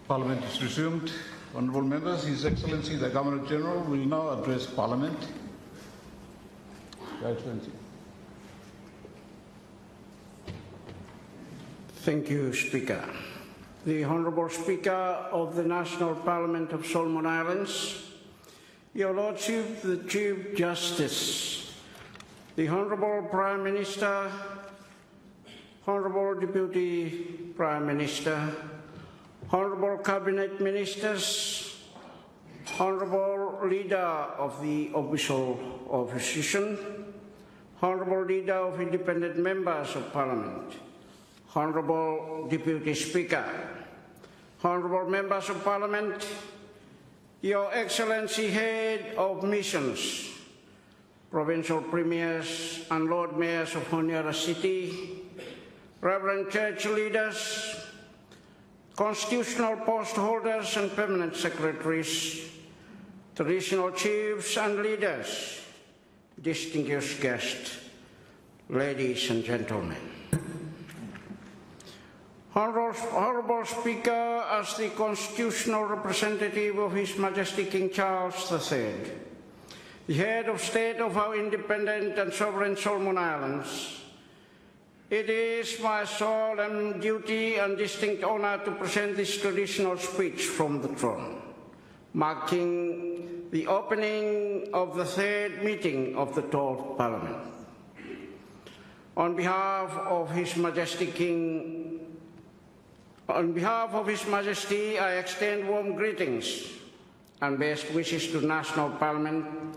Parliament is resumed. Honourable members, His Excellency the Governor General will now address Parliament. Your Excellency. Thank you, Speaker. The Honourable Speaker of the National Parliament of Solomon Islands, Your Lordship, the Chief Justice, the Honourable Prime Minister, Honourable Deputy Prime Minister, Honourable Cabinet Ministers, Honourable Leader of the Official Opposition, Honourable Leader of Independent Members of Parliament, Honourable Deputy Speaker, Honourable Members of Parliament, Your Excellency Head of Missions, Provincial Premiers and Lord Mayors of Honiara City, Reverend Church Leaders, Constitutional Post Holders and Permanent Secretaries, Traditional Chiefs and Leaders, distinguished guests, ladies and gentlemen. Honourable Speaker, as the constitutional representative of His Majesty King Charles III, the head of state of our independent and sovereign Solomon Islands, it is my solemn duty and distinct honour to present this traditional speech from the throne, marking the opening of the third meeting of the 12th Parliament. On behalf of His Majesty, I extend warm greetings and best wishes to the National Parliament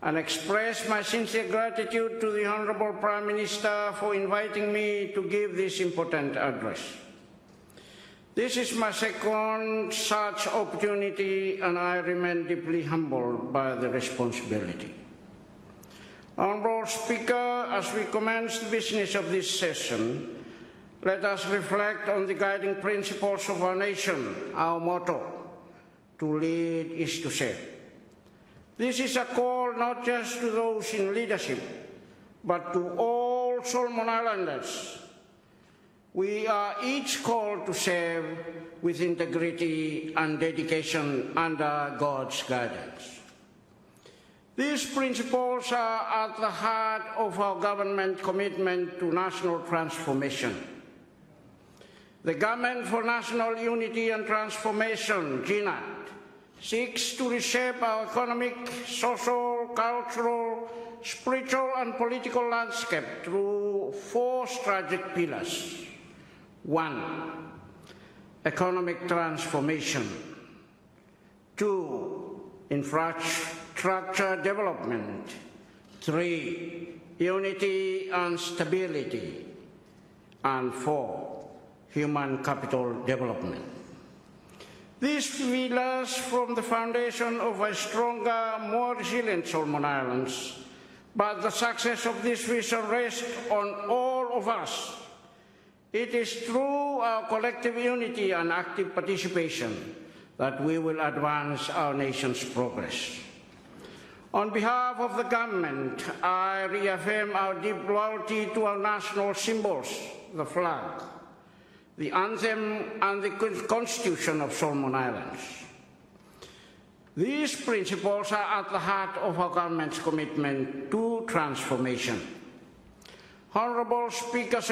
and express my sincere gratitude to the Honourable Prime Minister for inviting me to give this important address. This is my second such opportunity, and I remain deeply humbled by the responsibility. Honourable Speaker, as we commence the business of this session, let us reflect on the guiding principles of our nation, our motto, to lead is to serve. This is a call not just to those in leadership, but to all Solomon Islanders. We are each called to serve with integrity and dedication under God's guidance. These principles are at the heart of our government commitment to national transformation. The Government for National Unity and Transformation, GNAT, seeks to reshape our economic, social, cultural, spiritual and political landscape through four strategic pillars. 1. Economic transformation. 2. Infrastructure development. 3. Unity and stability. And 4. Human capital development. These pillars form the foundation of a stronger, more resilient Solomon Islands, but the success of this vision rests on all of us. It is through our collective unity and active participation that we will advance our nation's progress. On behalf of the government, I reaffirm our deep loyalty to our national symbols, the flag, the anthem and the Constitution of Solomon Islands. These principles are at the heart of our government's commitment to transformation. Honourable Speaker,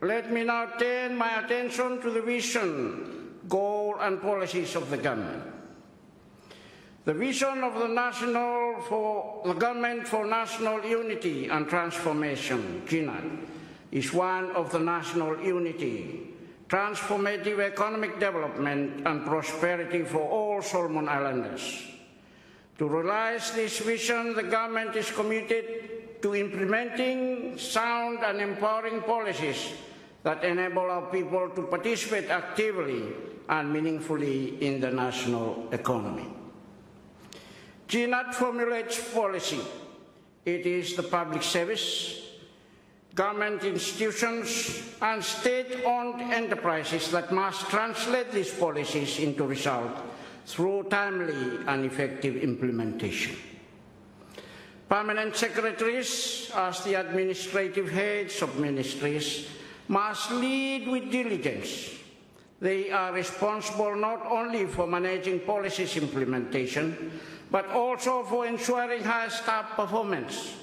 let me now turn my attention to the vision, goal and policies of the government. The vision of the Government for National Unity and Transformation, GNAT, is one of the national unity, transformative economic development and prosperity for all Solomon Islanders. To realize this vision, the government is committed to implementing sound and empowering policies that enable our people to participate actively and meaningfully in the national economy. GNAT formulates policy. It is the public service, government institutions and state-owned enterprises that must translate these policies into results through timely and effective implementation. Permanent secretaries, as the administrative heads of ministries, must lead with diligence, They are responsible not only for managing policies implementation, but also for ensuring high staff performance.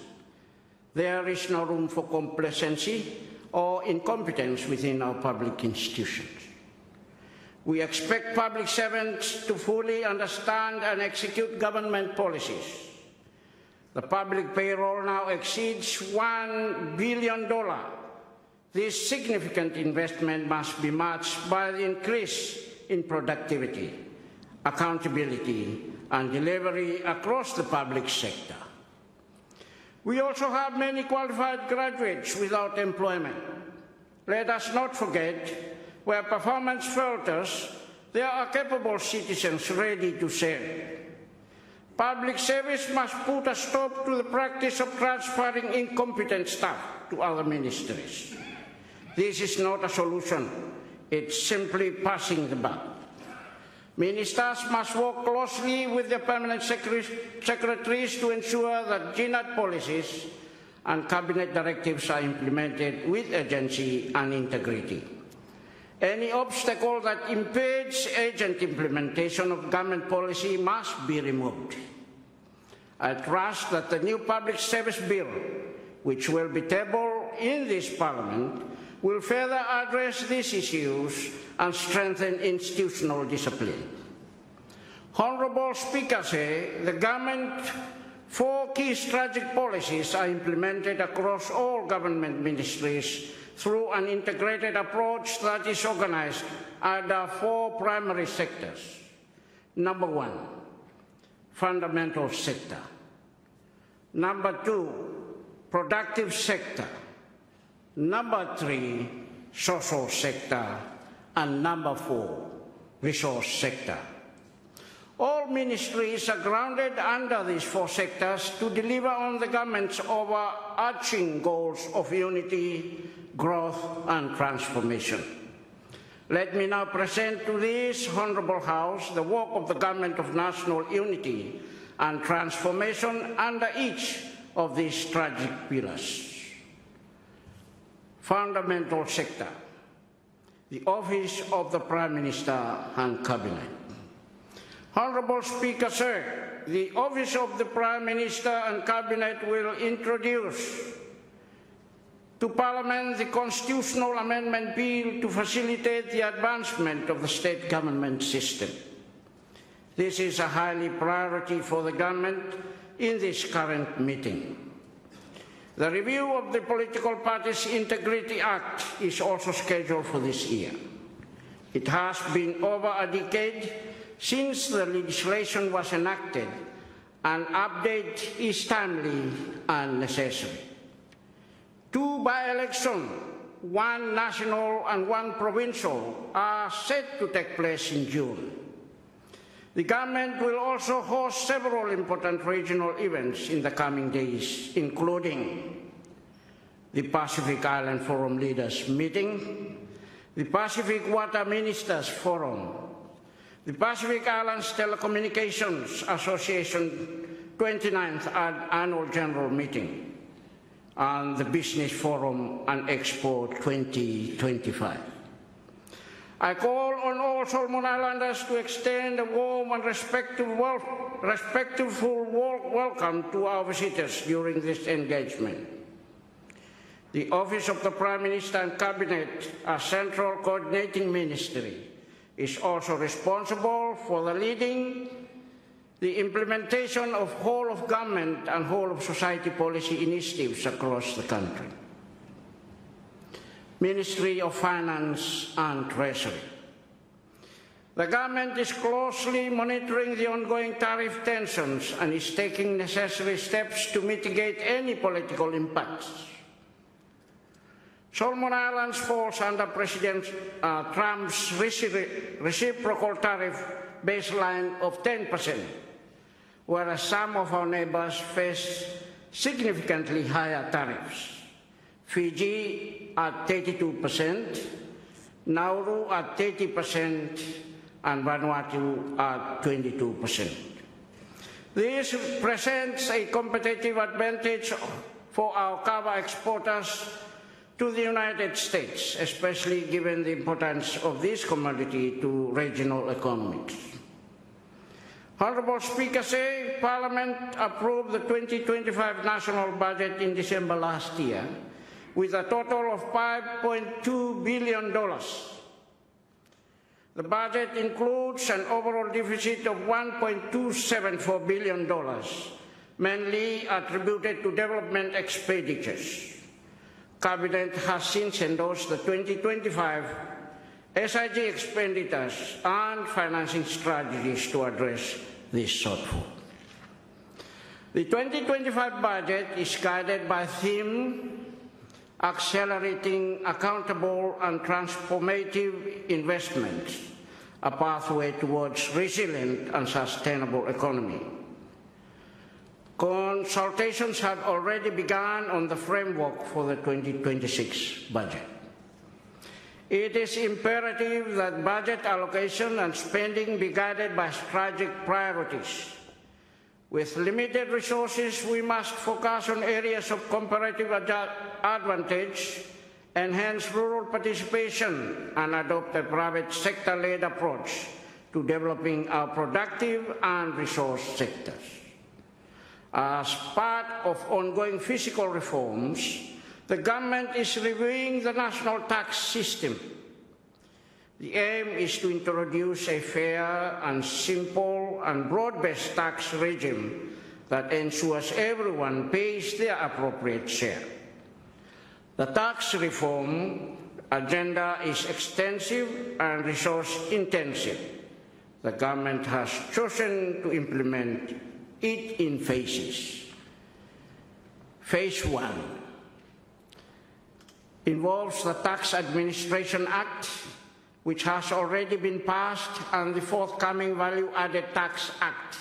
There is no room for complacency or incompetence within our public institutions. We expect public servants to fully understand and execute government policies. The public payroll now exceeds $1 billion. This significant investment must be matched by the increase in productivity, accountability, and delivery across the public sector. We also have many qualified graduates without employment. Let us not forget, where performance falters, there are capable citizens ready to serve. Public service must put a stop to the practice of transferring incompetent staff to other ministries. This is not a solution. It's simply passing the buck. Ministers must work closely with their permanent secretaries to ensure that GNAT policies and cabinet directives are implemented with urgency and integrity. Any obstacle that impedes urgent implementation of government policy must be removed. I trust that the new Public Service Bill, which will be tabled in this Parliament, will further address these issues and strengthen institutional discipline. Honourable Speaker, the government 4 key strategic policies are implemented across all government ministries through an integrated approach that is organized under 4 primary sectors. Number 1, fundamental sector. Number 2, productive sector. Number 3, social sector. And number 4, resource sector. All ministries are grounded under these 4 sectors to deliver on the government's overarching goals of unity, growth, and transformation. Let me now present to this Honourable House the work of the Government of National Unity and Transformation under each of these strategic pillars. Fundamental sector, the Office of the Prime Minister and Cabinet. Honourable Speaker, the Office of the Prime Minister and Cabinet will introduce to Parliament the Constitutional Amendment Bill to facilitate the advancement of the state government system. This is a highly priority for the government in this current meeting. The review of the Political Parties Integrity Act is also scheduled for this year. It has been over a decade since the legislation was enacted. An update is timely and necessary. 2 by-elections, 1 national and 1 provincial, are set to take place in June. The government will also host several important regional events in the coming days, including the Pacific Island Forum Leaders Meeting, the Pacific Water Ministers Forum, the Pacific Islands Telecommunications Association 29th Annual General Meeting, and the Business Forum and Expo 2025. I call on all Solomon Islanders to extend a warm and respectful welcome to our visitors during this engagement. The Office of the Prime Minister and Cabinet, a central coordinating ministry, is also responsible for the leading the implementation of whole of government and whole of society policy initiatives across the country. Ministry of Finance and Treasury. The government is closely monitoring the ongoing tariff tensions and is taking necessary steps to mitigate any political impacts. Solomon Islands falls under President Trump's reciprocal tariff baseline of 10%, whereas some of our neighbors face significantly higher tariffs. Fiji at 32%, Nauru at 30%, and Vanuatu at 22%. This presents a competitive advantage for our kava exporters to the United States, especially given the importance of this commodity to regional economies. Honorable Speaker, Parliament approved the 2025 national budget in December last year with a total of $5.2 billion. The budget includes an overall deficit of $1.274 billion, mainly attributed to development expenditures. Cabinet has since endorsed the 2025 SIG expenditures and financing strategies to address this shortfall. The 2025 budget is guided by theme accelerating accountable and transformative investments, a pathway towards resilient and sustainable economy. Consultations have already begun on the framework for the 2026 budget. It is imperative that budget allocation and spending be guided by strategic priorities. With limited resources, we must focus on areas of comparative advantage, enhance rural participation, and adopt a private sector-led approach to developing our productive and resource sectors. As part of ongoing fiscal reforms, the government is reviewing the national tax system. The aim is to introduce a fair and simple and broad-based tax regime that ensures everyone pays their appropriate share. The tax reform agenda is extensive and resource-intensive. The government has chosen to implement it in phases. Phase 1 involves the Tax Administration Act, which has already been passed, and the forthcoming Value-Added Tax Act,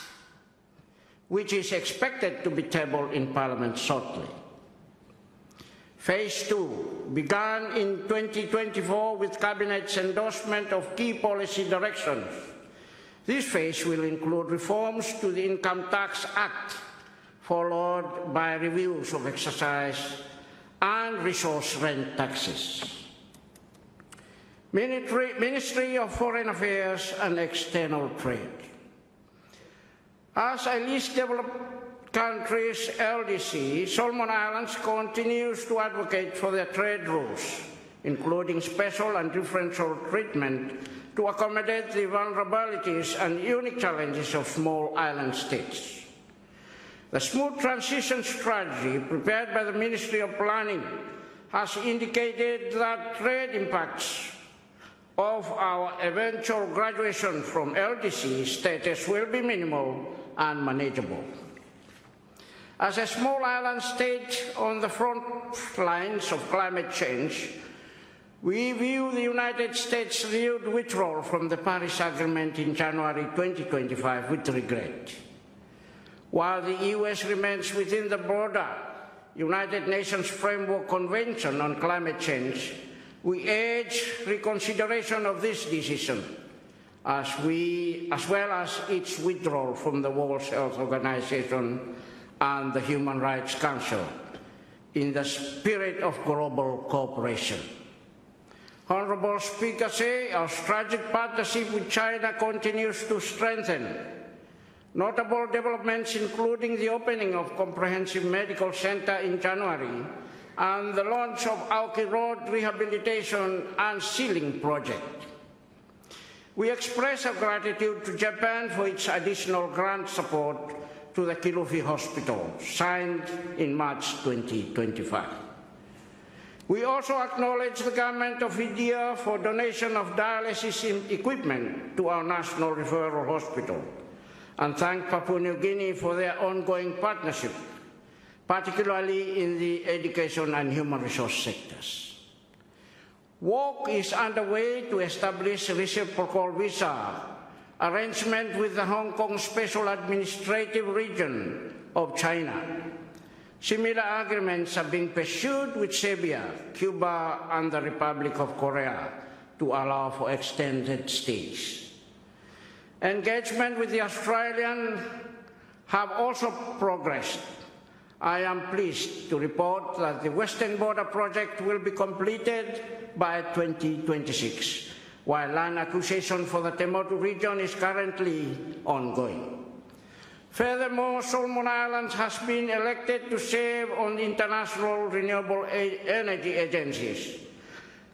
which is expected to be tabled in Parliament shortly. Phase 2 began in 2024 with Cabinet's endorsement of key policy directions. This phase will include reforms to the Income Tax Act, followed by reviews of excise and resource rent taxes. Ministry of Foreign Affairs and External Trade. As a least developed country's LDC, Solomon Islands continues to advocate for their trade rules, including special and differential treatment to accommodate the vulnerabilities and unique challenges of small island states. The smooth transition strategy prepared by the Ministry of Planning has indicated that trade impacts of our eventual graduation from LDC status will be minimal and manageable. As a small island state on the front lines of climate change, we view the United States' renewed withdrawal from the Paris Agreement in January 2025 with regret. While the US remains within the broader United Nations Framework Convention on Climate Change, we urge reconsideration of this decision, as well as its withdrawal from the World Health Organization and the Human Rights Council, in the spirit of global cooperation. Honorable Speaker, our strategic partnership with China continues to strengthen. Notable developments including the opening of Comprehensive Medical Center in January and the launch of Aoki Road Rehabilitation and Sealing Project. We express our gratitude to Japan for its additional grant support to the Kilufi Hospital, signed in March 2025. We also acknowledge the Government of India for donation of dialysis equipment to our National Referral Hospital, and thank Papua New Guinea for their ongoing partnership, particularly in the education and human resource sectors. Work is underway to establish a reciprocal visa arrangement with the Hong Kong Special Administrative Region of China. Similar agreements are being pursued with Serbia, Cuba, and the Republic of Korea to allow for extended stays. Engagement with the Australian have also progressed, I am pleased to report that the Western Border project will be completed by 2026, while land acquisition for the Temotu region is currently ongoing. Furthermore, Solomon Islands has been elected to serve on the International Renewable Energy Agency's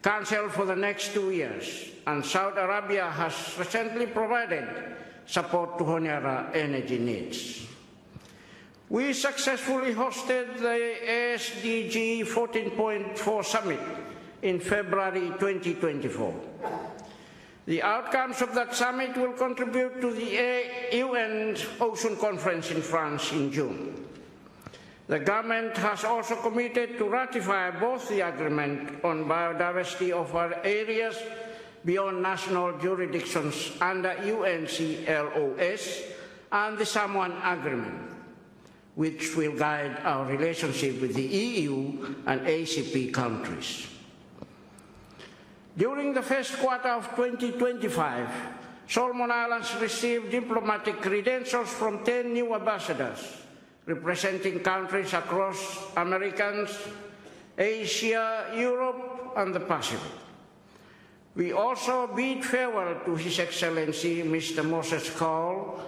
Council for the next 2 years, and Saudi Arabia has recently provided support to Honiara energy needs. We successfully hosted the SDG 14.4 Summit in February 2024. The outcomes of that summit will contribute to the UN Ocean Conference in France in June. The government has also committed to ratify both the agreement on biodiversity of our areas beyond national jurisdictions under UNCLOS and the Samoan Agreement, which will guide our relationship with the EU and ACP countries. During the first quarter of 2025, Solomon Islands received diplomatic credentials from 10 new ambassadors, representing countries across Americas, Asia, Europe, and the Pacific. We also bid farewell to His Excellency Mr. Moses Cole,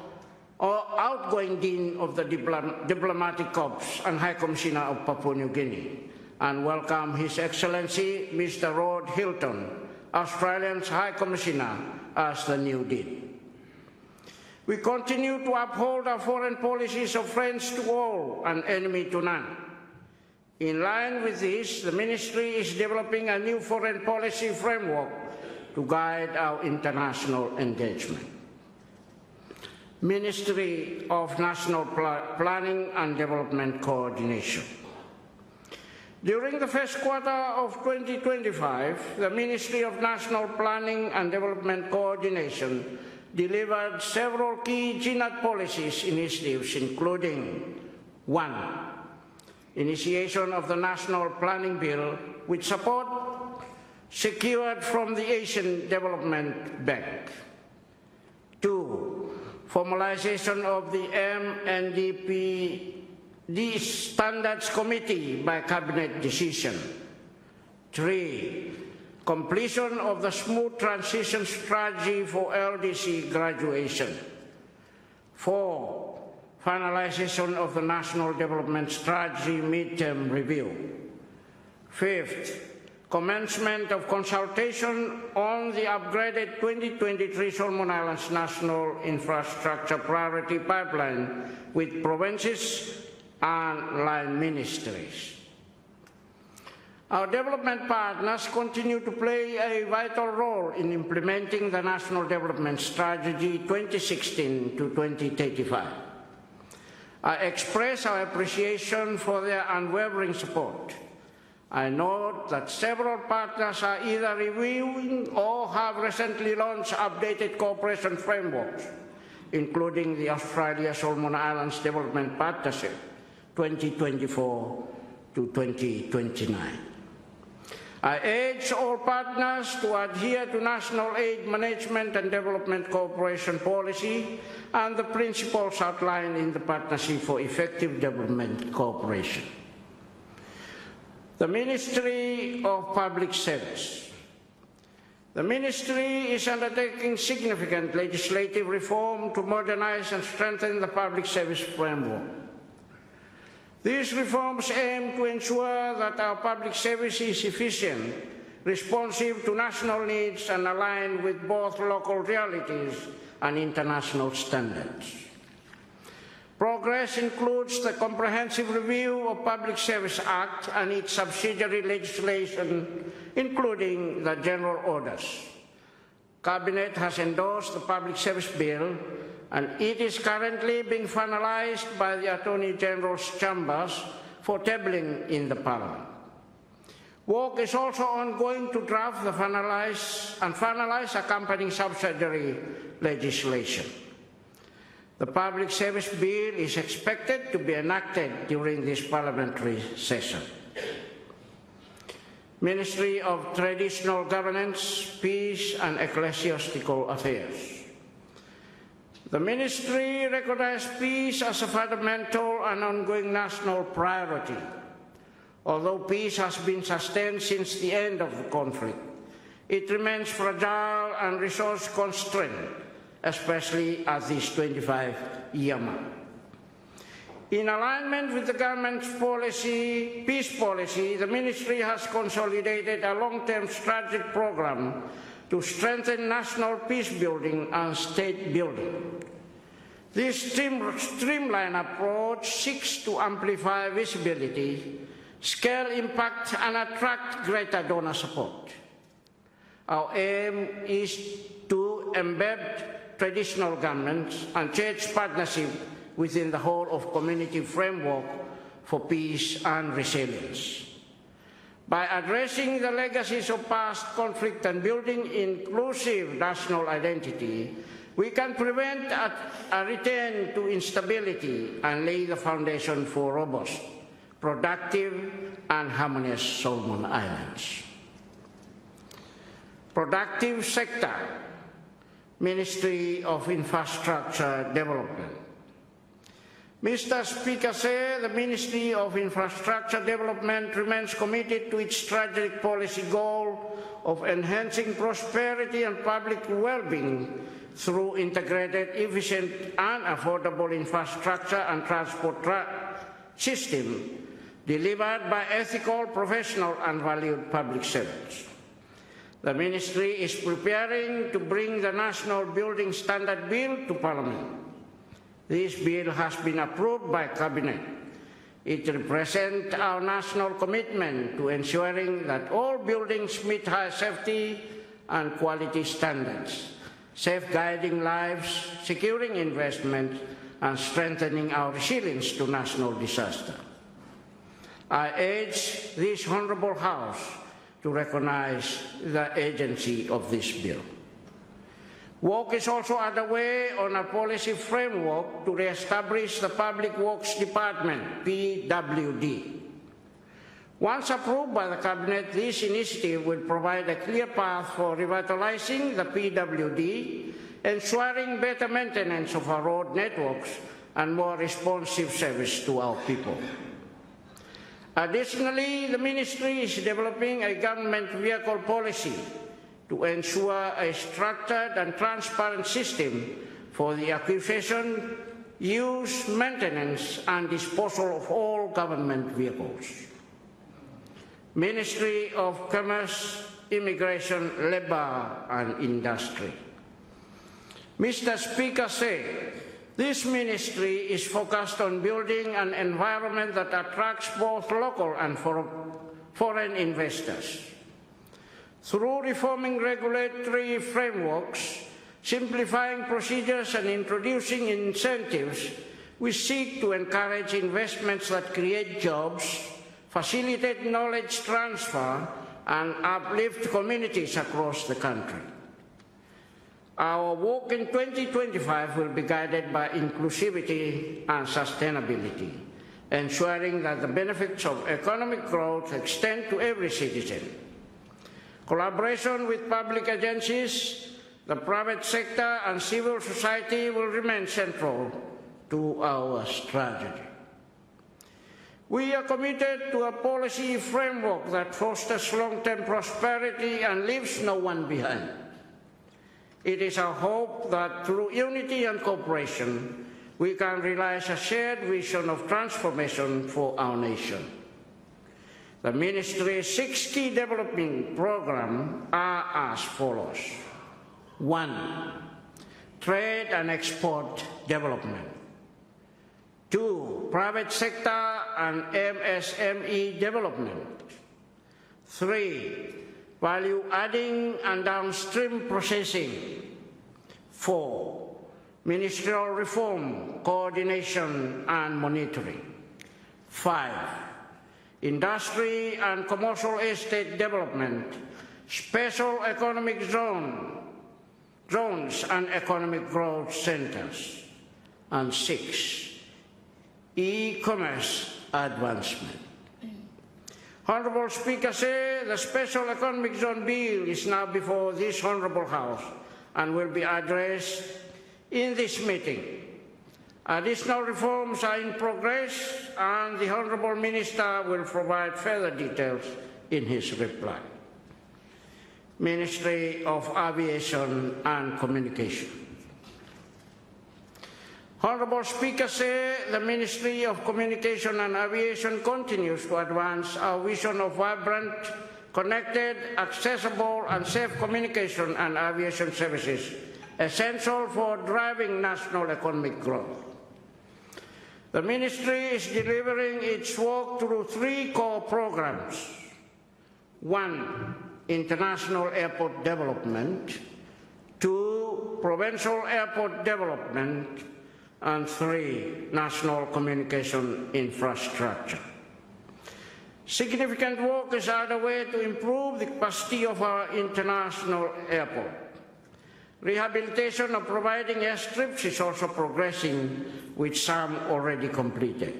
outgoing Dean of the Diplomatic Corps and High Commissioner of Papua New Guinea, and welcome His Excellency Mr. Rod Hilton, Australia's High Commissioner, as the new Dean. We continue to uphold our foreign policies of friends to all and enemy to none. In line with this, the Ministry is developing a new foreign policy framework to guide our international engagement. Ministry of National Planning and Development Coordination. During the first quarter of 2025, the Ministry of National Planning and Development Coordination delivered several key GNAT policies initiatives, including 1. Initiation of the National Planning Bill with support secured from the Asian Development Bank. 2. Formalization of the MNDP Standards Committee by Cabinet decision. 3. Completion of the smooth transition strategy for LDC graduation. 4. Finalization of the National Development Strategy midterm review. 5th. Commencement of consultation on the upgraded 2023 Solomon Islands National Infrastructure Priority Pipeline with provinces and line ministries. Our development partners continue to play a vital role in implementing the National Development Strategy 2016 to 2035. I express our appreciation for their unwavering support. I note that several partners are either reviewing or have recently launched updated cooperation frameworks, including the Australia-Solomon Islands Development Partnership 2024 to 2029. I urge all partners to adhere to National Aid Management and Development Cooperation Policy and the principles outlined in the Partnership for Effective Development Cooperation. The Ministry of Public Service. The Ministry is undertaking significant legislative reform to modernize and strengthen the public service framework. These reforms aim to ensure that our public service is efficient, responsive to national needs, and aligned with both local realities and international standards. Progress includes the comprehensive review of Public Service Act and its subsidiary legislation, including the General Orders. Cabinet has endorsed the Public Service Bill, and it is currently being finalized by the Attorney General's chambers for tabling in the Parliament. Work is also ongoing to draft the finalize accompanying subsidiary legislation. The Public Service Bill is expected to be enacted during this parliamentary session. Ministry of Traditional Governance, Peace and Ecclesiastical Affairs. The Ministry recognizes peace as a fundamental and ongoing national priority. Although peace has been sustained since the end of the conflict, it remains fragile and resource-constrained, especially at this 25-year mark. In alignment with the government's peace policy, the Ministry has consolidated a long-term strategic program to strengthen national peace building and state building. This streamlined approach seeks to amplify visibility, scale impact, and attract greater donor support. Our aim is to embed traditional governments and church partnership within the whole of community framework for peace and resilience. By addressing the legacies of past conflict and building inclusive national identity, we can prevent a return to instability and lay the foundation for robust, productive, and harmonious Solomon Islands. Productive sector, Ministry of Infrastructure Development. Mr. Speaker, the Ministry of Infrastructure Development remains committed to its strategic policy goal of enhancing prosperity and public well-being through integrated, efficient, and affordable infrastructure and transport system delivered by ethical, professional, and valued public servants. The Ministry is preparing to bring the National Building Standard Bill to Parliament. This bill has been approved by Cabinet. It represents our national commitment to ensuring that all buildings meet high safety and quality standards, safeguarding lives, securing investment, and strengthening our resilience to national disaster. I urge this Honourable House to recognise the agency of this bill. Work is also underway on a policy framework to re-establish the Public Works Department, PWD. Once approved by the Cabinet, this initiative will provide a clear path for revitalizing the PWD, ensuring better maintenance of our road networks and more responsive service to our people. Additionally, the Ministry is developing a government vehicle policy to ensure a structured and transparent system for the acquisition, use, maintenance, and disposal of all government vehicles. Ministry of Commerce, Immigration, Labour and Industry. Mr. Speaker, this ministry is focused on building an environment that attracts both local and foreign investors. Through reforming regulatory frameworks, simplifying procedures and introducing incentives, we seek to encourage investments that create jobs, facilitate knowledge transfer, and uplift communities across the country. Our work in 2025 will be guided by inclusivity and sustainability, ensuring that the benefits of economic growth extend to every citizen. Collaboration with public agencies, the private sector, and civil society will remain central to our strategy. We are committed to a policy framework that fosters long-term prosperity and leaves no one behind. It is our hope that through unity and cooperation, we can realize a shared vision of transformation for our nation. The Ministry's 6 key development programs are as follows. 1. Trade and export development. 2. Private sector and MSME development. 3. Value adding and downstream processing. 4. Ministerial reform, coordination and monitoring. 5. Industry and commercial estate development, special economic zones and economic growth centers. And 6, e-commerce advancement. Honourable Speaker, the Special Economic Zone Bill is now before this Honourable House and will be addressed in this meeting. Additional reforms are in progress, and the Honourable Minister will provide further details in his reply. Ministry of Aviation and Communication. Honourable Speaker, the Ministry of Communication and Aviation continues to advance our vision of vibrant, connected, accessible and safe communication and aviation services, essential for driving national economic growth. The Ministry is delivering its work through 3 core programs. 1, international airport development. 2, provincial airport development. And 3, national communication infrastructure. Significant work is underway to improve the capacity of our international airport. Rehabilitation of providing airstrips is also progressing, with some already completed.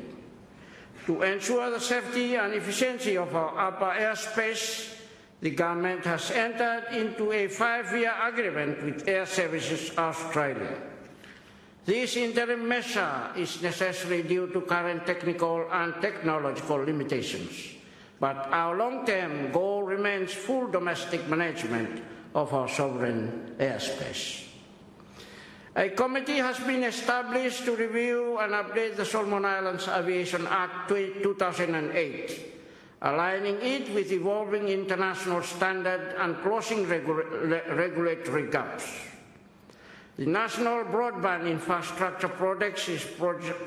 To ensure the safety and efficiency of our upper airspace, the government has entered into a 5-year agreement with Air Services Australia. This interim measure is necessary due to current technical and technological limitations, but our long-term goal remains full domestic management of our sovereign airspace. A committee has been established to review and update the Solomon Islands Aviation Act 2008, aligning it with evolving international standards and closing regulatory gaps. The National Broadband Infrastructure Project is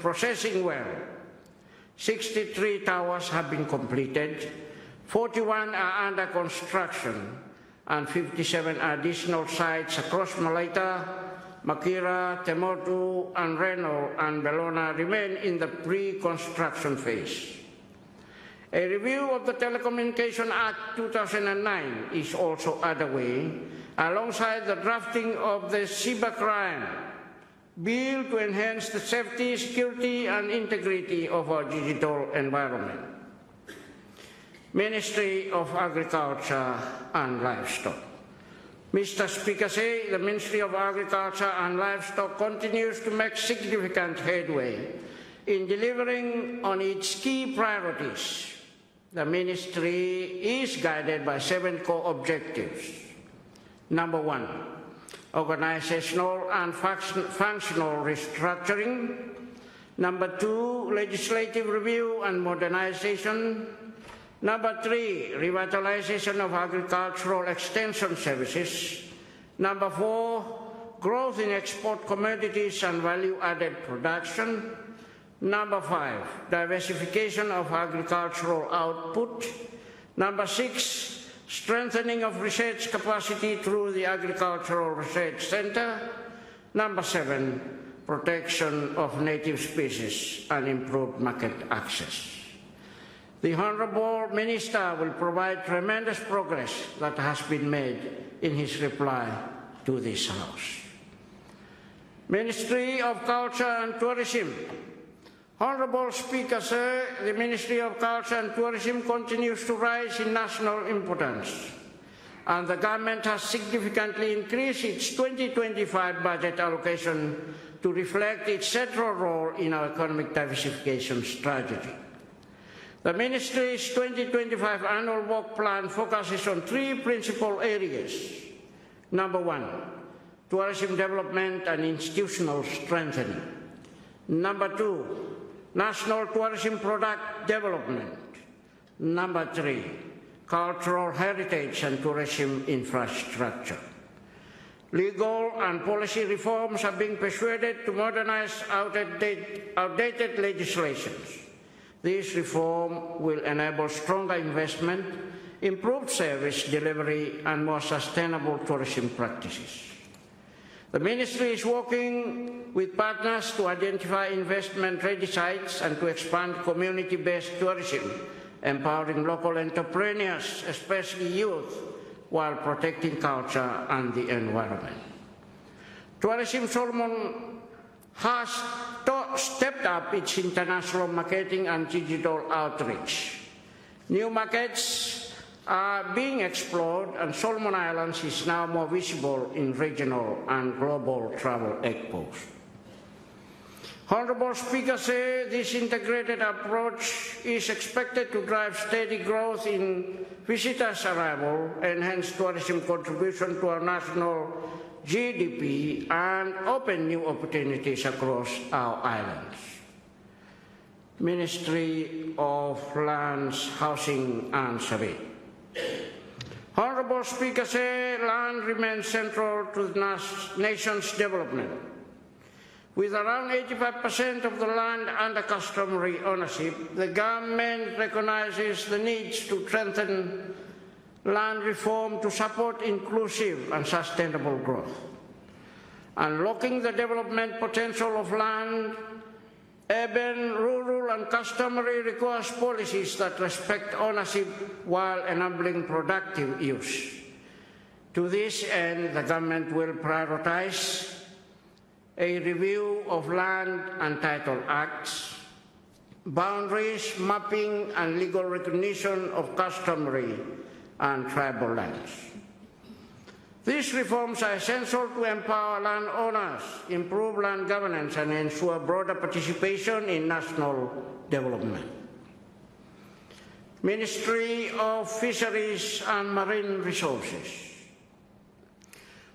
processing well. 63 towers have been completed, 41 are under construction, and 57 additional sites across Malaita, Makira, Temotu, and Reno and Bellona remain in the pre-construction phase. A review of the Telecommunication Act 2009 is also underway, alongside the drafting of the Cybercrime Bill to enhance the safety, security, and integrity of our digital environment. Ministry of Agriculture and Livestock. Mr. Speaker, the Ministry of Agriculture and Livestock continues to make significant headway in delivering on its key priorities. The Ministry is guided by 7 core objectives. Number 1, organizational and functional restructuring. Number 2, legislative review and modernization. Number 3, revitalization of agricultural extension services. Number 4, growth in export commodities and value-added production. Number 5, diversification of agricultural output. Number 6, strengthening of research capacity through the Agricultural Research Centre. Number 7, protection of native species and improved market access. The Honourable Minister will provide tremendous progress that has been made in his reply to this House. Ministry of Culture and Tourism. Honourable Speaker, the Ministry of Culture and Tourism continues to rise in national importance, and the government has significantly increased its 2025 budget allocation to reflect its central role in our economic diversification strategy. The Ministry's 2025 annual work plan focuses on 3 principal areas. Number 1, tourism development and institutional strengthening. Number 2, national tourism product development. Number 3, cultural heritage and tourism infrastructure. Legal and policy reforms are being persuaded to modernize outdated legislations. This reform will enable stronger investment, improved service delivery, and more sustainable tourism practices. The Ministry is working with partners to identify investment-ready sites and to expand community-based tourism, empowering local entrepreneurs, especially youth, while protecting culture and the environment. Tourism Solomon has stepped up its international marketing and digital outreach. New markets are being explored, and Solomon Islands is now more visible in regional and global travel expos. Honourable Speaker said this integrated approach is expected to drive steady growth in visitors' arrival, enhance tourism contribution to our national GDP, and open new opportunities across our islands. Ministry of Lands, Housing and Survey. Honourable Speaker said land remains central to the nation's development. With around 85% of the land under customary ownership, the government recognizes the needs to strengthen land reform to support inclusive and sustainable growth. Unlocking the development potential of land, urban, rural and customary requires policies that respect ownership while enabling productive use. To this end, the government will prioritize a review of land and title acts, boundaries, mapping and legal recognition of customary and tribal lands. These reforms are essential to empower landowners, improve land governance and ensure broader participation in national development. Ministry of Fisheries and Marine Resources.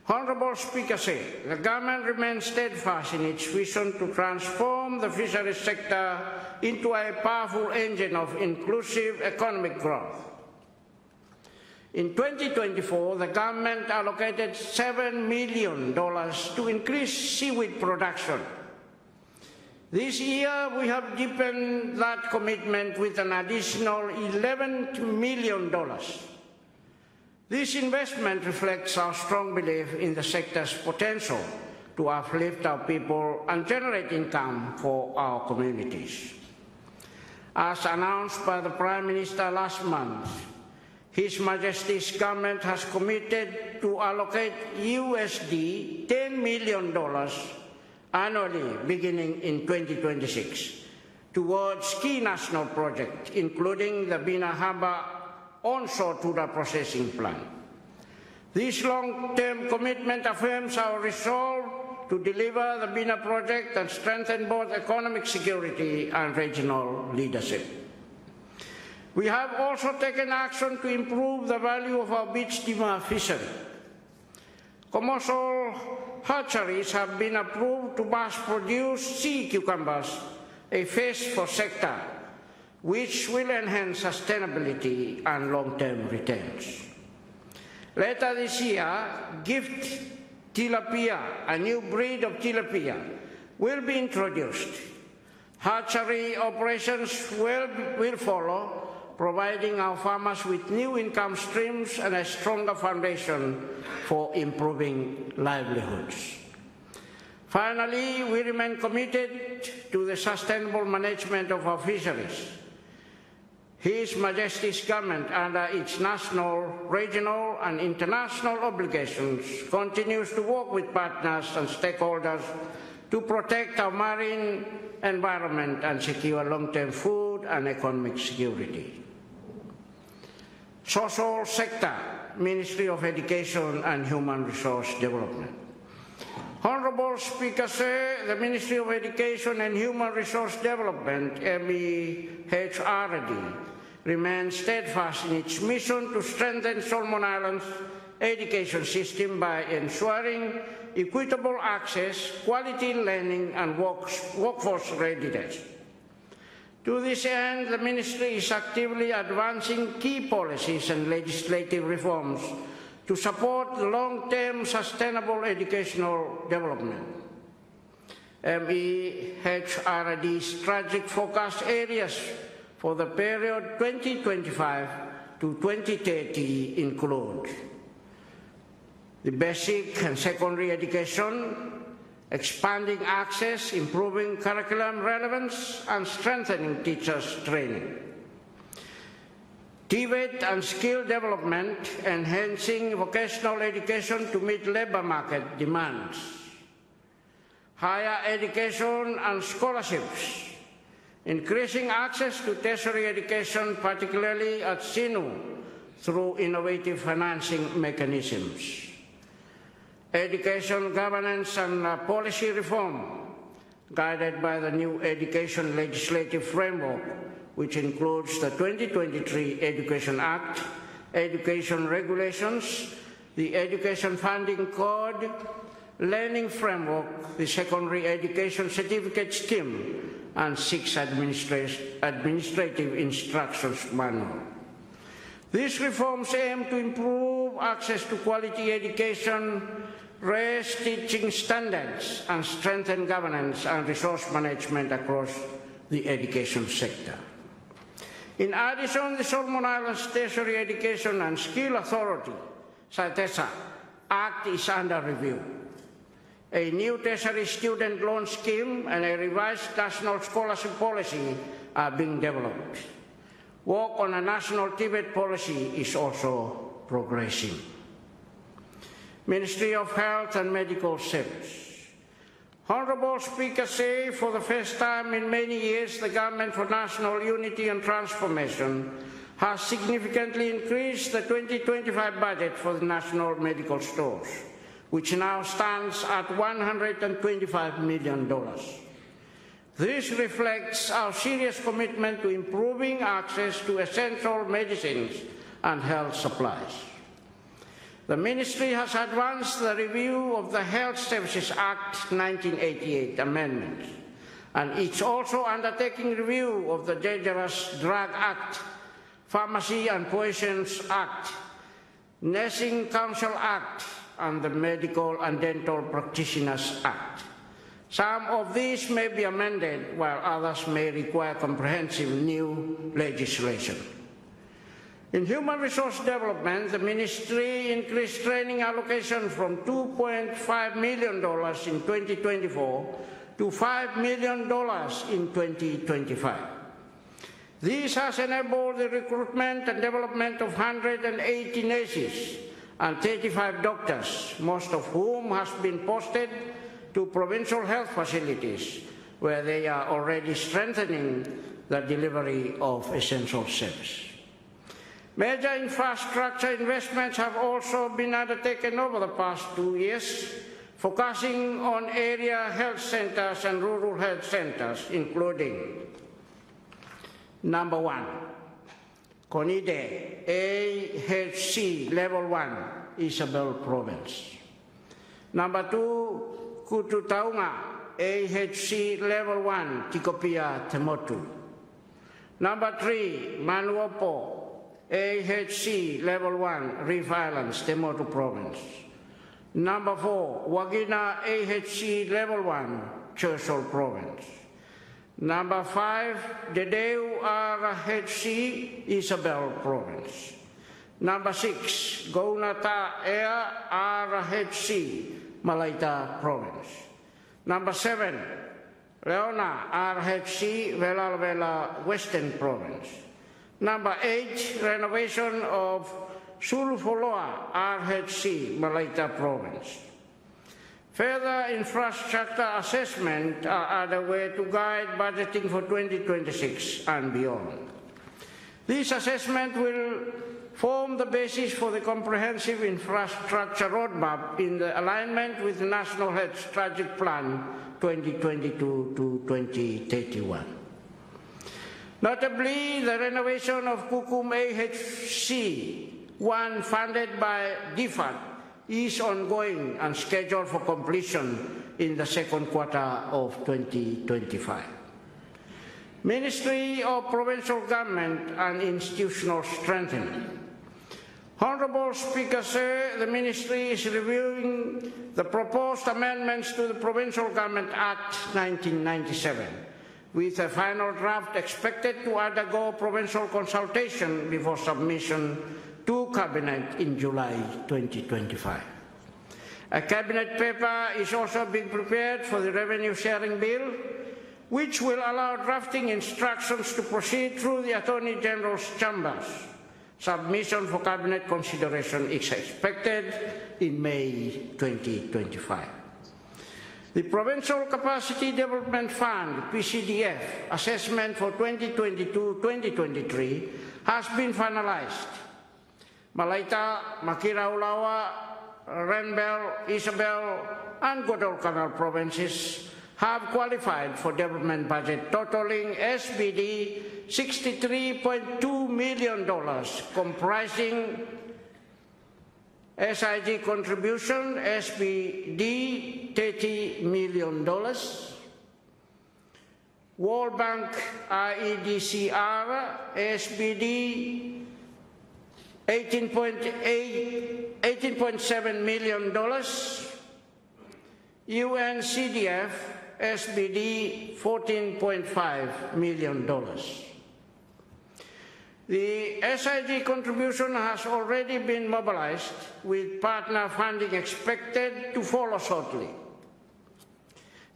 Honourable Speaker said, the government remains steadfast in its vision to transform the fisheries sector into a powerful engine of inclusive economic growth. In 2024, the government allocated $7 million to increase seaweed production. This year, we have deepened that commitment with an additional $11 million. This investment reflects our strong belief in the sector's potential to uplift our people and generate income for our communities. As announced by the Prime Minister last month, His Majesty's government has committed to allocate $10 million annually beginning in 2026 towards key national projects, including the Bina Harbour onshore tuna processing plant. This long-term commitment affirms our resolve to deliver the Bina project and strengthen both economic security and regional leadership. We have also taken action to improve the value of our beach Tiva fishery. Commercial hatcheries have been approved to mass-produce sea cucumbers, a first for sector, which will enhance sustainability and long-term returns. Later this year, gift tilapia, a new breed of tilapia, will be introduced. Hatchery operations will follow, providing our farmers with new income streams and a stronger foundation for improving livelihoods. Finally, we remain committed to the sustainable management of our fisheries. His Majesty's government, under its national, regional and international obligations, continues to work with partners and stakeholders to protect our marine environment and secure long-term food and economic security. Social sector, Ministry of Education and Human Resource Development. Honourable Speaker, sir, the Ministry of Education and Human Resource Development, MEHRD, remains steadfast in its mission to strengthen Solomon Islands' education system by ensuring equitable access, quality learning and workforce readiness. To this end, the Ministry is actively advancing key policies and legislative reforms to support long-term sustainable educational development. MEHRD's strategic focus areas for the period 2025 to 2030 include the basic and secondary education, expanding access, improving curriculum relevance, and strengthening teachers' training. TVET and skill development, enhancing vocational education to meet labour market demands. Higher education and scholarships, increasing access to tertiary education, particularly at SINU, through innovative financing mechanisms. Education governance and policy reform, guided by the new education legislative framework, which includes the 2023 Education Act, education regulations, the Education Funding Code, Learning Framework, the Secondary Education Certificate Scheme, and 6 administrative instructions manual. These reforms aim to improve access to quality education, raise teaching standards, and strengthen governance and resource management across the education sector. In addition, the Solomon Islands Tertiary Education and Skill Authority, SATESA, Act is under review. A new tertiary student loan scheme and a revised national scholarship policy are being developed. Work on a national Tibet policy is also progressing. Ministry of Health and Medical Service. Honourable Speaker say for the first time in many years the Government for National Unity and Transformation has significantly increased the 2025 budget for the National Medical Stores, which now stands at $125 million. This reflects our serious commitment to improving access to essential medicines and health supplies. The Ministry has advanced the review of the Health Services Act 1988 amendments, and it's also undertaking review of the Dangerous Drug Act, Pharmacy and Poisons Act, Nursing Council Act, and the Medical and Dental Practitioners Act. Some of these may be amended, while others may require comprehensive new legislation. In human resource development, the Ministry increased training allocation from $2.5 million in 2024 to $5 million in 2025. This has enabled the recruitment and development of 180 nurses and 35 doctors, most of whom has been posted to provincial health facilities, where they are already strengthening the delivery of essential service. Major infrastructure investments have also been undertaken over the past 2 years, focusing on area health centers and rural health centers, including: number 1, Conide AHC Level 1, Isabel Province. Number 2, Kututaunga AHC Level 1, Tikopia Temotu. Number 3, Manuopo AHC Level 1, Reef Islands, Temotu Province. Number 4, Wagina AHC Level 1, Churchill Province. Number 5, Dedeu RHC, Isabel Province. Number 6, Gounata Air RHC, Malaita Province. Number 7, Leona RHC, Vela Vela, Western Province. Number 8, renovation of Sulufoloa RHC, Malaita Province. Further infrastructure assessment are underway to guide budgeting for 2026 and beyond. This assessment will form the basis for the comprehensive infrastructure roadmap in the alignment with the National Health Strategic Plan 2022 to 2031. Notably, the renovation of Kukum AHC, one funded by DFAT, is ongoing and scheduled for completion in the second quarter of 2025. Ministry of Provincial Government and Institutional Strengthening. Honourable Speaker, sir, the Ministry is reviewing the proposed amendments to the Provincial Government Act 1997, with a final draft expected to undergo provincial consultation before submission to Cabinet in July 2025. A Cabinet paper is also being prepared for the Revenue Sharing Bill, which will allow drafting instructions to proceed through the Attorney General's chambers. Submission for Cabinet consideration is expected in May 2025. The Provincial Capacity Development Fund, PCDF, assessment for 2022-2023 has been finalized. Malaita, Makiraulawa, Renbel, Isabel, and Guadalcanal provinces have qualified for development budget totaling SBD $63.2 million, comprising SIG contribution SBD $30 million, World Bank IEDCR SBD $18.7 million, UNCDF SBD $14.5 million. The SIG contribution has already been mobilized, with partner funding expected to follow shortly.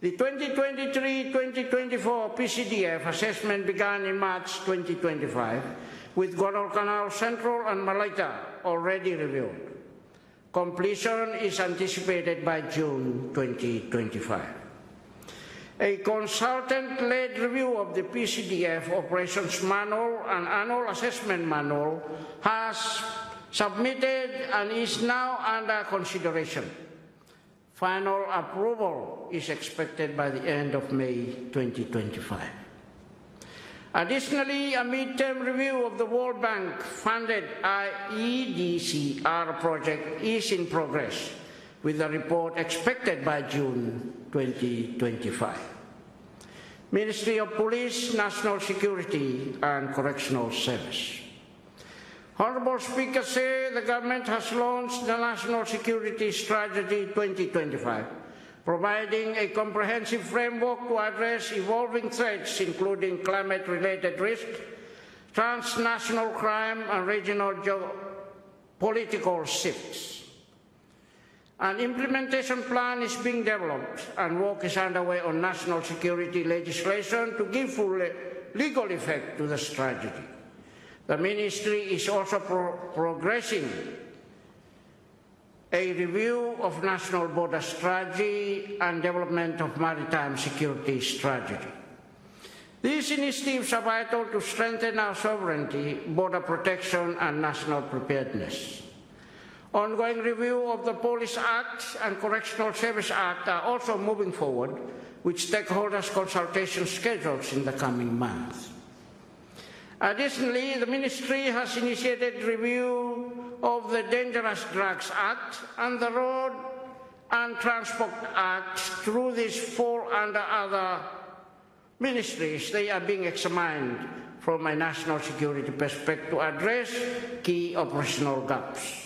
The 2023-2024 PCDF assessment began in March 2025, with Guadalcanal Central and Malaita already reviewed. Completion is anticipated by June 2025. A consultant-led review of the PCDF Operations Manual and Annual Assessment Manual has submitted and is now under consideration. Final approval is expected by the end of May 2025. Additionally, a midterm review of the World Bank-funded IEDCR project is in progress, with a report expected by June 2025. Ministry of Police, National Security and Correctional Service. Honourable Speaker, the government has launched the National Security Strategy 2025, providing a comprehensive framework to address evolving threats, including climate-related risk, transnational crime, and regional geopolitical shifts. An implementation plan is being developed, and work is underway on national security legislation to give full legal effect to the strategy. The Ministry is also progressing a review of national border strategy and development of maritime security strategy. These initiatives are vital to strengthen our sovereignty, border protection, and national preparedness. Ongoing review of the Police Act and Correctional Service Act are also moving forward, with stakeholders' consultation schedules in the coming months. Additionally, the Ministry has initiated review of the Dangerous Drugs Act and the Road and Transport Act. Through these fall under other ministries. They are being examined from a national security perspective to address key operational gaps.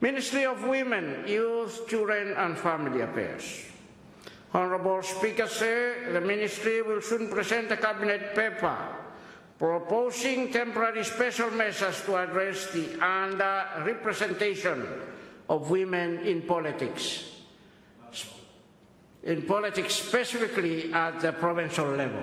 Ministry of Women, Youth, Children and Family Affairs. Honourable Speaker, the Ministry will soon present a Cabinet paper proposing temporary special measures to address the under-representation of women in politics specifically at the provincial level.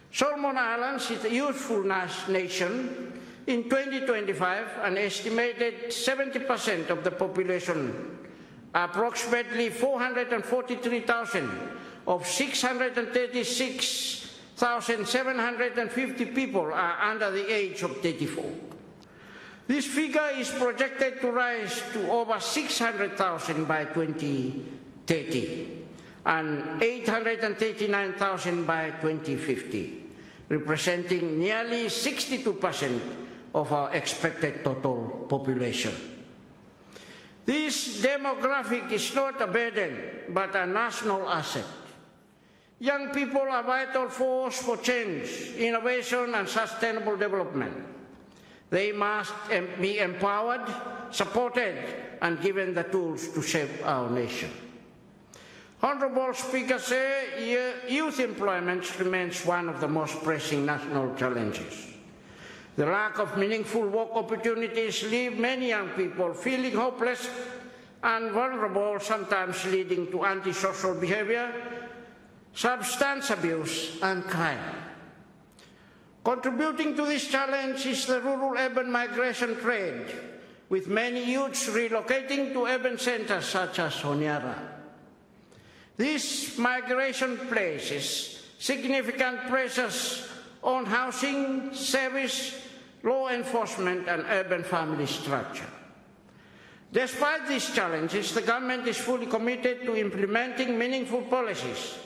Solomon Islands is a youthful nation. In 2025, an estimated 70% of the population, approximately 443,000 of 636,750 people, are under the age of 34. This figure is projected to rise to over 600,000 by 2030 and 839,000 by 2050, representing nearly 62% of our expected total population. This demographic is not a burden, but a national asset. Young people are a vital force for change, innovation, and sustainable development. They must be empowered, supported, and given the tools to shape our nation. Honourable Speaker, youth employment remains one of the most pressing national challenges. The lack of meaningful work opportunities leave many young people feeling hopeless and vulnerable, sometimes leading to antisocial behaviour, substance abuse and crime. Contributing to this challenge is the rural-urban migration trade, with many youths relocating to urban centres such as Honiara. This migration places significant pressures on housing, service, law enforcement, and urban family structure. Despite these challenges, the government is fully committed to implementing meaningful policies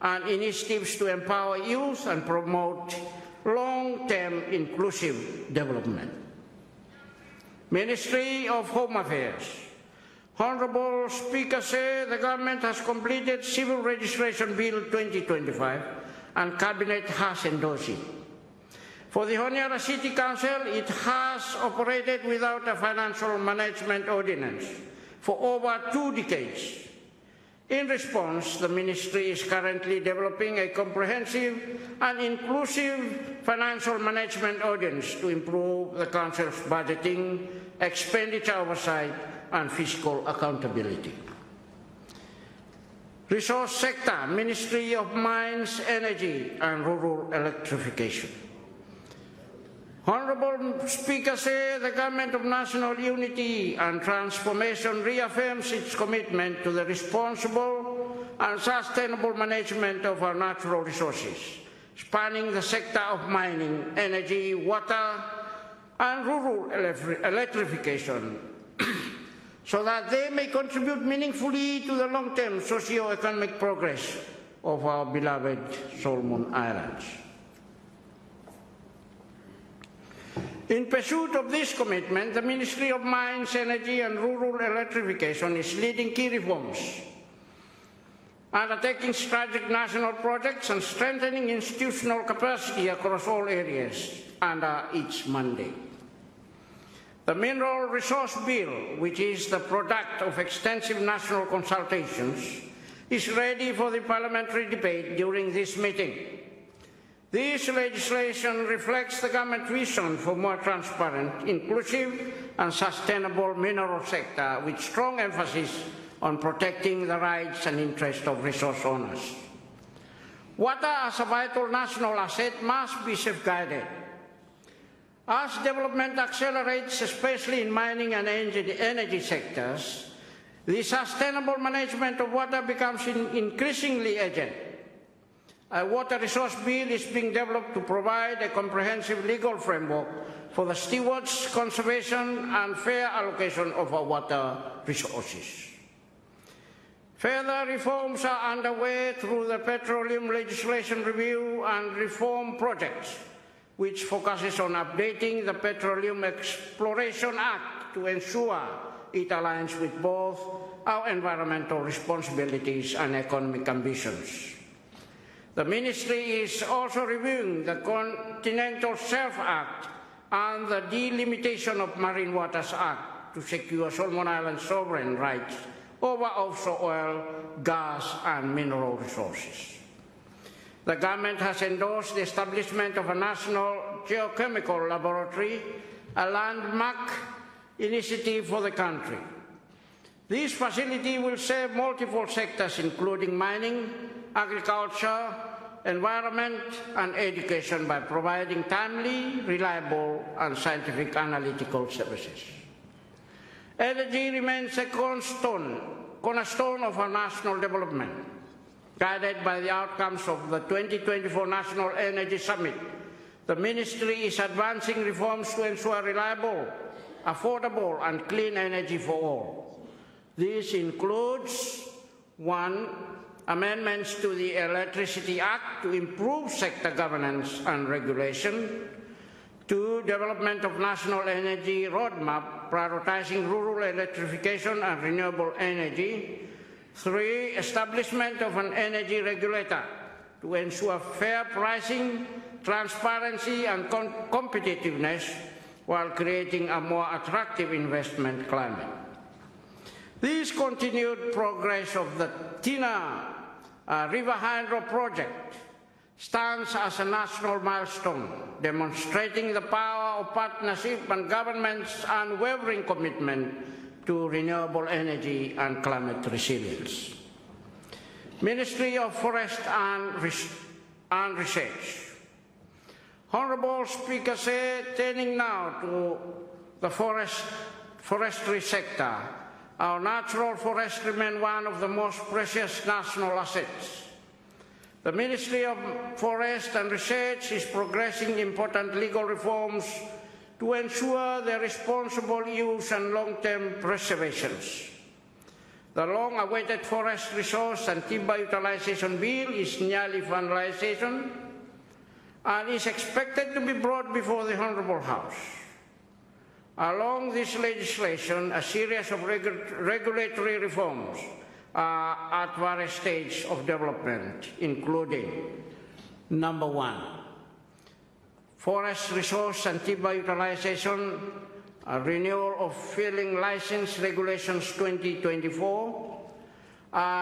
and initiatives to empower youth and promote long-term inclusive development. Ministry of Home Affairs. Honourable Speaker said the government has completed Civil Registration Bill 2025 and Cabinet has endorsed it. For the Honiara City Council, it has operated without a financial management ordinance for over 2 decades. In response, the Ministry is currently developing a comprehensive and inclusive financial management ordinance to improve the Council's budgeting, expenditure oversight, and fiscal accountability. Resource sector, Ministry of Mines, Energy, and Rural Electrification. Honourable Speaker said the Government of National Unity and Transformation reaffirms its commitment to the responsible and sustainable management of our natural resources, spanning the sector of mining, energy, water, and rural electrification, so that they may contribute meaningfully to the long-term socio-economic progress of our beloved Solomon Islands. In pursuit of this commitment, the Ministry of Mines, Energy and Rural Electrification is leading key reforms, undertaking strategic national projects and strengthening institutional capacity across all areas under its mandate. The Mineral Resource Bill, which is the product of extensive national consultations, is ready for the parliamentary debate during this meeting. This legislation reflects the government vision for more transparent, inclusive and sustainable mineral sector with strong emphasis on protecting the rights and interests of resource owners. Water as a vital national asset must be safeguarded. As development accelerates, especially in mining and energy sectors, the sustainable management of water becomes increasingly urgent. A water resource bill is being developed to provide a comprehensive legal framework for the stewards, conservation and fair allocation of our water resources. Further reforms are underway through the Petroleum Legislation Review and Reform Projects, which focuses on updating the Petroleum Exploration Act to ensure it aligns with both our environmental responsibilities and economic ambitions. The Ministry is also reviewing the Continental Shelf Act and the Delimitation of Marine Waters Act to secure Solomon Islands' sovereign rights over offshore oil, gas and mineral resources. The government has endorsed the establishment of a national geochemical laboratory, a landmark initiative for the country. This facility will serve multiple sectors including mining, agriculture, environment and education by providing timely, reliable and scientific analytical services. Energy remains a cornerstone of our national development. Guided by the outcomes of the 2024 National Energy Summit, the Ministry is advancing reforms to ensure reliable, affordable and clean energy for all. This includes 1. Amendments to the Electricity Act to improve sector governance and regulation. 2. Development of national energy roadmap, prioritizing rural electrification and renewable energy. 3. Establishment of an energy regulator to ensure fair pricing, transparency and competitiveness while creating a more attractive investment climate. This continued progress of the Tina River Hydro project stands as a national milestone, demonstrating the power of partnership and government's unwavering commitment to renewable energy and climate resilience. Ministry of Forest and Research. Honourable Speaker said, turning now to the forestry sector, our natural forests remain one of the most precious national assets. The Ministry of Forest and Research is progressing important legal reforms to ensure their responsible use and long-term preservation. The long-awaited Forest Resource and Timber Utilization Bill is nearly finalization and is expected to be brought before the Honourable House. Along this legislation, a series of regulatory reforms are at various stages of development, including: number one, Forest Resource and Timber Utilization, a renewal of Filling License Regulations 2024.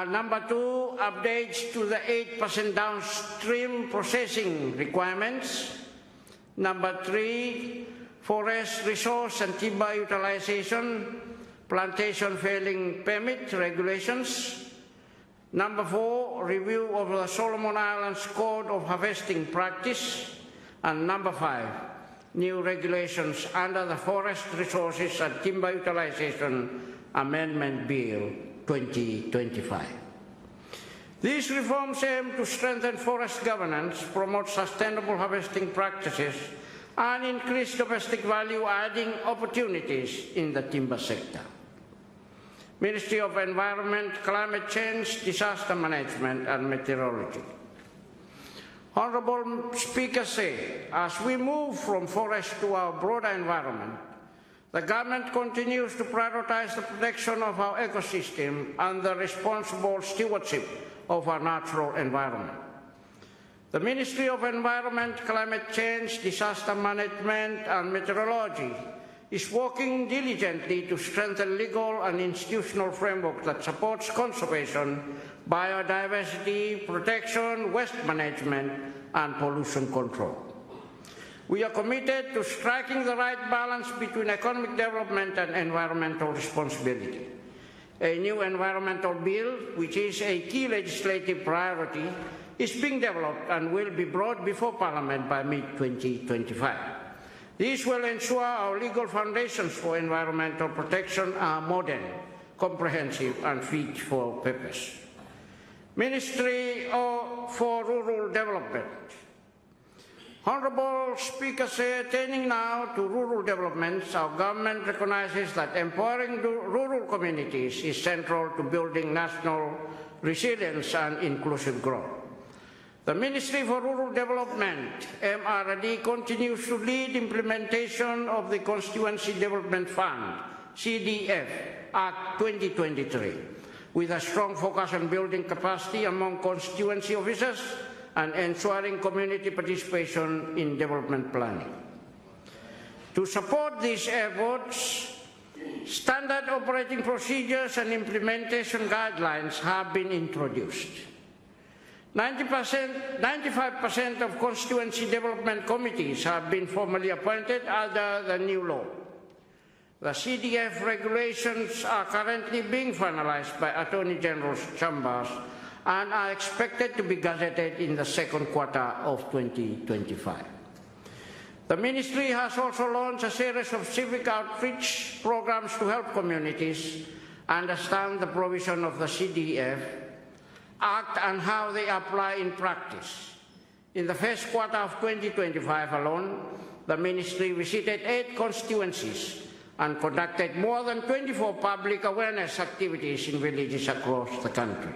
Number two, updates to the 8% downstream processing requirements. Number three, Forest Resource and Timber Utilization, Plantation Felling Permit Regulations. Number four, review of the Solomon Islands Code of Harvesting Practice. And number five, new regulations under the Forest Resources and Timber Utilization Amendment Bill 2025. These reforms aim to strengthen forest governance, promote sustainable harvesting practices, and increase domestic value-adding opportunities in the timber sector. Ministry of Environment, Climate Change, Disaster Management and Meteorology. Honourable Speaker said, as we move from forest to our broader environment, the government continues to prioritize the protection of our ecosystem and the responsible stewardship of our natural environment. The Ministry of Environment, Climate Change, Disaster Management and Meteorology is working diligently to strengthen legal and institutional framework that supports conservation, biodiversity protection, waste management, and pollution control. We are committed to striking the right balance between economic development and environmental responsibility. A new environmental bill, which is a key legislative priority, is being developed and will be brought before Parliament by mid-2025. This will ensure our legal foundations for environmental protection are modern, comprehensive, and fit for purpose. Ministry for Rural Development. Honourable Speaker said, turning now to rural developments, our government recognises that empowering rural communities is central to building national resilience and inclusive growth. The Ministry for Rural Development, MRD, continues to lead implementation of the Constituency Development Fund, CDF, Act 2023, with a strong focus on building capacity among constituency officers and ensuring community participation in development planning. To support these efforts, standard operating procedures and implementation guidelines have been introduced. 95% of constituency development committees have been formally appointed under the new law. The CDF regulations are currently being finalized by Attorney General's chambers and are expected to be gazetted in the second quarter of 2025. The Ministry has also launched a series of civic outreach programs to help communities understand the provision of the CDF Act and how they apply in practice. In the first quarter of 2025 alone, the Ministry visited 8 constituencies and conducted more than 24 public awareness activities in villages across the country.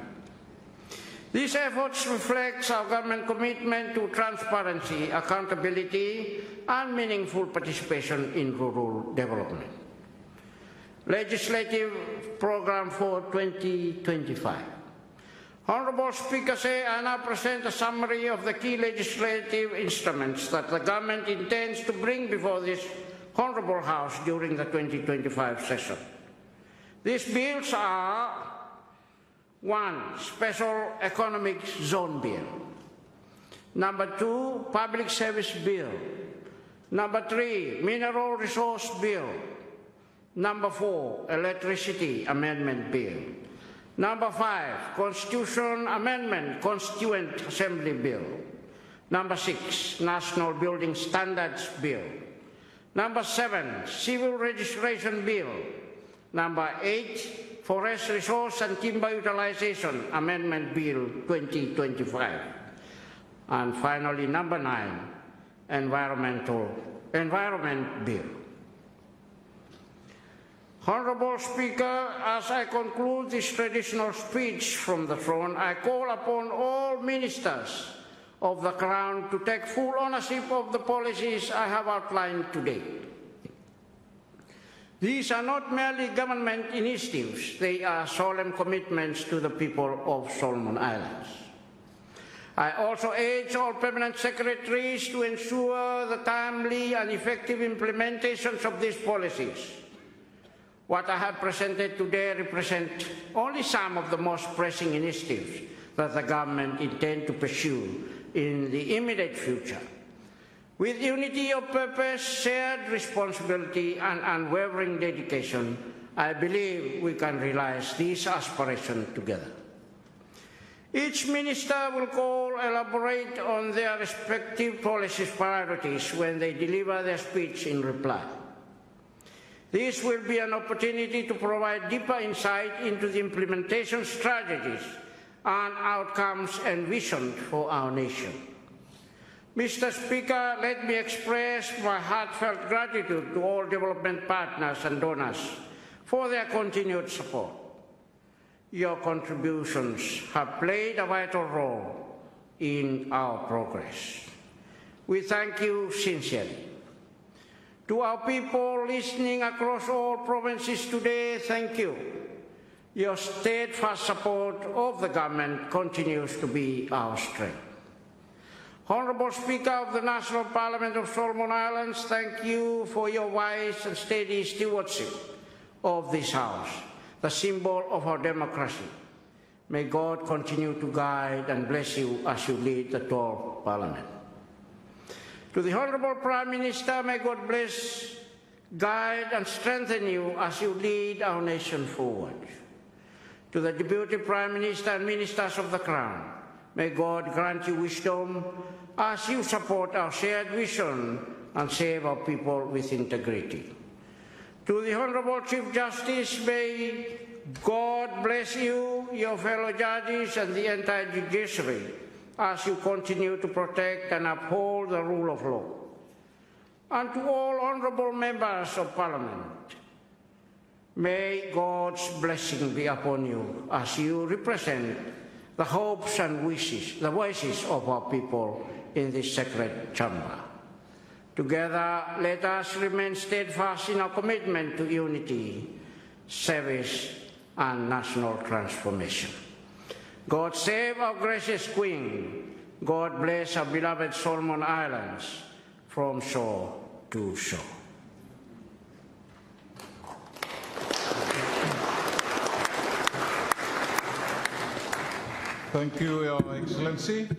These efforts reflect our government commitment to transparency, accountability, and meaningful participation in rural development. Legislative Program for 2025. Honourable Speaker, I now present a summary of the key legislative instruments that the government intends to bring before this Honourable House during the 2025 session. These bills are: 1. Special Economic Zone Bill. Number 2, Public Service Bill. Number 3, Mineral Resource Bill. Number 4, Electricity Amendment Bill. Number 5, Constitution Amendment Constituent Assembly Bill. Number 6, National Building Standards Bill. Number 7, Civil Registration Bill. Number 8, Forest Resource and Timber Utilization Amendment Bill 2025. And finally, number 9, Environmental Environment Bill. Honorable Speaker, as I conclude this traditional speech from the throne, I call upon all ministers of the Crown to take full ownership of the policies I have outlined today. These are not merely government initiatives, they are solemn commitments to the people of Solomon Islands. I also urge all permanent secretaries to ensure the timely and effective implementations of these policies. What I have presented today represents only some of the most pressing initiatives that the government intends to pursue in the immediate future. With unity of purpose, shared responsibility, and unwavering dedication, I believe we can realize these aspirations together. Each minister will elaborate on their respective policy priorities when they deliver their speech in reply. This will be an opportunity to provide deeper insight into the implementation strategies and outcomes envisioned for our nation. Mr. Speaker, let me express my heartfelt gratitude to all development partners and donors for their continued support. Your contributions have played a vital role in our progress. We thank you sincerely. To our people listening across all provinces today, thank you. Your steadfast support of the government continues to be our strength. Honorable Speaker of the National Parliament of Solomon Islands, thank you for your wise and steady stewardship of this House, the symbol of our democracy. May God continue to guide and bless you as you lead the 12th Parliament. To the Honorable Prime Minister, may God bless, guide, and strengthen you as you lead our nation forward. To the Deputy Prime Minister and Ministers of the Crown, may God grant you wisdom as you support our shared vision and serve our people with integrity. To the Honorable Chief Justice, may God bless you, your fellow judges, and the entire judiciary as you continue to protect and uphold the rule of law. And to all honorable members of Parliament, may God's blessing be upon you as you represent the hopes and wishes, the voices of our people in this sacred chamber. Together, let us remain steadfast in our commitment to unity, service, and national transformation. God save our gracious Queen. God bless our beloved Solomon Islands from shore to shore. Thank you, Your Excellency.